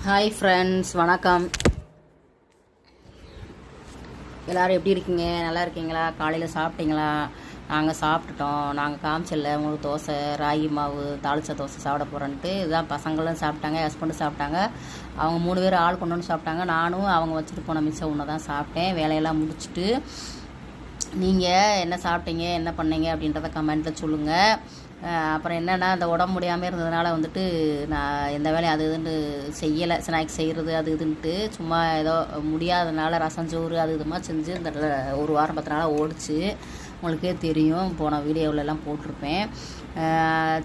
Hi friends, வணக்கம். எல்லோரும் எப்படி இருக்கீங்க? நல்லா இருக்கீங்களா? காலையில் சாப்பிட்டீங்களா? நாங்கள் சாப்பிட்டுட்டோம். நாங்கள் காமிச்சல உங்களுக்கு தோசை, ராகி மாவு, தாளிச்ச தோசை சாப்பிட போகிறோன்ட்டு இதுதான். பசங்களும் சாப்பிட்டாங்க, ஹஸ்பண்டும் சாப்பிட்டாங்க. அவங்க 3 பேர் ஆள் கொண்டு வந்து சாப்பிட்டாங்க. நானும் அவங்க வச்சுட்டு போன மிச்சம் ஒன்று தான் சாப்பிட்டேன். வேலையெல்லாம் முடிச்சுட்டு நீங்கள் என்ன சாப்பிட்டீங்க, என்ன பண்ணீங்க அப்படின்றத கமெண்ட்டில் சொல்லுங்கள். அப்புறம் என்னென்னா, இந்த உடம்பு முடியாமல் இருந்ததுனால வந்துட்டு நான் எந்த வேலையும் அது இதுன்னு செய்யலை. ஸ்நாக்ஸ் செய்கிறது அது இதுன்ட்டு சும்மா ஏதோ முடியாததுனால ரசஞ்சோறு அது இதுமாக செஞ்சு இந்த 1 வாரம் 10 நாளாக ஓடிச்சு. உங்களுக்கே தெரியும், போன வீடியோவிலலாம் போட்டிருப்பேன்.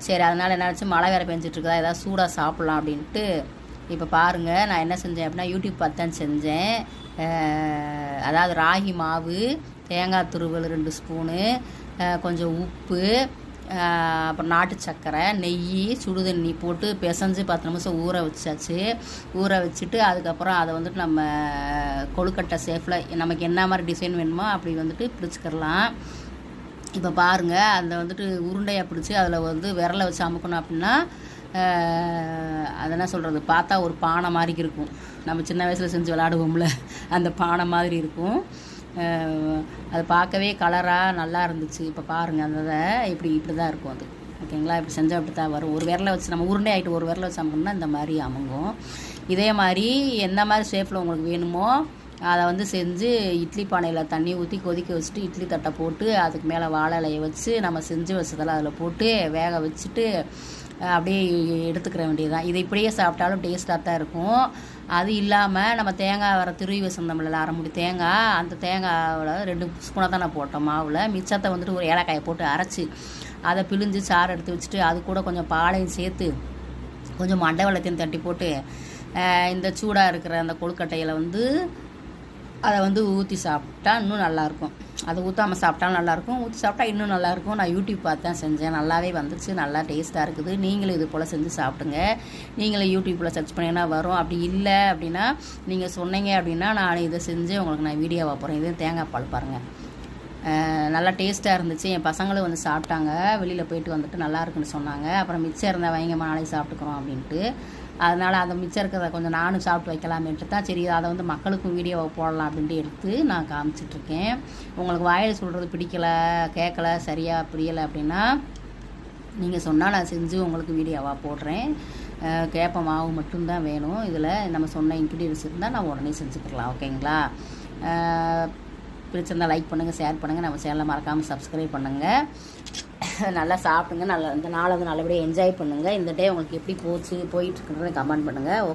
சரி, அதனால் என்ன ஆச்சு, மழை வேறு பெஞ்சிட்ருக்குதா, ஏதாவது சூடாக சாப்பிட்லாம் அப்படின்ட்டு இப்போ பாருங்கள் நான் என்ன செஞ்சேன் அப்படின்னா, யூடியூப் பார்த்து தான் செஞ்சேன். அதாவது ராகி மாவு, தேங்காய் துருவல் 2 ஸ்பூனு, கொஞ்சம் உப்பு, அப்புறம் நாட்டு சர்க்கரை, நெய், சுடுதண்ணி போட்டு பிசைஞ்சு 10 நிமிஷம் ஊற வச்சாச்சு. ஊற வச்சுட்டு அதுக்கப்புறம் அதை வந்துட்டு நம்ம கொழுக்கட்டை சேஃபில் நமக்கு என்ன மாதிரி டிசைன் வேணுமோ அப்படி வந்துட்டு பிடிச்சிக்கிறலாம். இப்போ பாருங்கள், அந்த வந்துட்டு உருண்டையாக பிடிச்சி அதில் வந்து விரலை வச்சு அமுக்கணும் அப்படின்னா அதை என்ன சொல்கிறது, பார்த்தா ஒரு பானை மாதிரி இருக்கும். நம்ம சின்ன வயசில் செஞ்சு விளாடுவோம்ல, அந்த பானை மாதிரி இருக்கும். அது பார்க்கவே கலராக நல்லா இருந்துச்சு. இப்போ பாருங்கள், அந்த இப்படி தான் இருக்கும் அது. ஓகேங்களா? இப்படி செஞ்சால் அப்படி தான் வரும். ஒரு விரலை வச்சு நம்ம உருண்டை ஆகிட்டு ஒரு விரலை வச்சு அமுக்கணும்னா இந்த மாதிரி அமுங்கும். இதே மாதிரி எந்த மாதிரி ஷேப்பில் உங்களுக்கு வேணுமோ அதை வந்து செஞ்சு இட்லி பானையில் தண்ணி ஊற்றி கொதிக்க வச்சுட்டு இட்லி தட்டை போட்டு அதுக்கு மேலே வாழை இலையை வச்சு நம்ம செஞ்சு வச்சதெல்லாம் அதில் போட்டு வேக வச்சுட்டு அப்படியே எடுத்துக்கிற வேண்டியதுதான். இதை இப்படியே சாப்பிட்டாலும் டேஸ்ட்டாக தான் இருக்கும். அது இல்லாமல் நம்ம தேங்காய் வர திருவி வச்சுருந்தோம்ல, 1/2 மூடி தேங்காய், அந்த தேங்காவில் 2 ஸ்பூனாக தான் நான் போட்டேன் மாவில். மிச்சத்தை வந்துட்டு ஒரு ஏலக்காயை போட்டு அரைச்சி அதை பிழிஞ்சு சாறு எடுத்து வச்சுட்டு அது கூட கொஞ்சம் பாலையும் சேர்த்து கொஞ்சம் மண்டை வெள்ளத்தையும் தட்டி போட்டு இந்த சூடாக இருக்கிற அந்த கொழுக்கட்டையில் வந்து அதை வந்து ஊற்றி சாப்பிட்டா இன்னும் நல்லாயிருக்கும். அதை ஊற்றாமல் சாப்பிட்டாலும் நல்லாயிருக்கும், ஊற்றி சாப்பிட்டா இன்னும் நல்லாயிருக்கும். நான் யூடியூப் பார்த்து தான் செஞ்சேன், நல்லாவே வந்துச்சு, நல்லா டேஸ்ட்டாக இருக்குது. நீங்களும் இது போல் செஞ்சு சாப்பிடுங்க. நீங்களும் யூடியூப்பில் சர்ச் பண்ணிங்கன்னா வரும். அப்படி இல்லை அப்படின்னா நீங்கள் சொன்னீங்க அப்படின்னா நான் இதை செஞ்சு உங்களுக்கு நான் வீடியோவாக போகிறேன். இது தேங்காய் பால் பாருங்கள், நல்லா டேஸ்ட்டாக இருந்துச்சு. என் பசங்களும் வந்து சாப்பிட்டாங்க, வெளியில் போயிட்டு வந்துட்டு நல்லா இருக்குன்னு சொன்னாங்க. அப்புறம் மிச்சம் இருந்தால் வைங்கம்மா நாளைக்கு சாப்பிட்டுக்கிறோம் அப்படின்ட்டு. அதனால் அந்த மிச்சம் இருக்கிறத கொஞ்சம் நானும் சாப்பிட்டு வைக்கலாமேன்ட்டு தான் சரி அதை வந்து மக்களுக்கும் வீடியோவை போடலாம் அப்படின்ட்டு எடுத்து நான் காமிச்சிட்ருக்கேன். உங்களுக்கு வாயில் சொல்கிறது பிடிக்கலை, கேட்கலை, சரியாக புரியலை அப்படின்னா நீங்கள் சொன்னால் நான் செஞ்சு உங்களுக்கு வீடியோவாக போடுறேன். கேப்ப மாவு மட்டும்தான் வேணும். இதில் நம்ம சொன்ன இன்க்ரீடியன்ஸ் இருந்தால் நான் உடனே செஞ்சுக்கலாம். ஓகேங்களா? பிடிச்சிருந்தால் லைக் பண்ணுங்கள், ஷேர் பண்ணுங்கள், நம்ம சேனலை மறக்காமல் சப்ஸ்கிரைப் பண்ணுங்கள். நல்லா சாப்பிடுங்க. நல்லா இந்த நாளை வந்து நல்லபடியாக என்ஜாய் பண்ணுங்கள். இந்த டே உங்களுக்கு எப்படி போயிட்டுருக்குன்றதை கமெண்ட் பண்ணுங்கள்.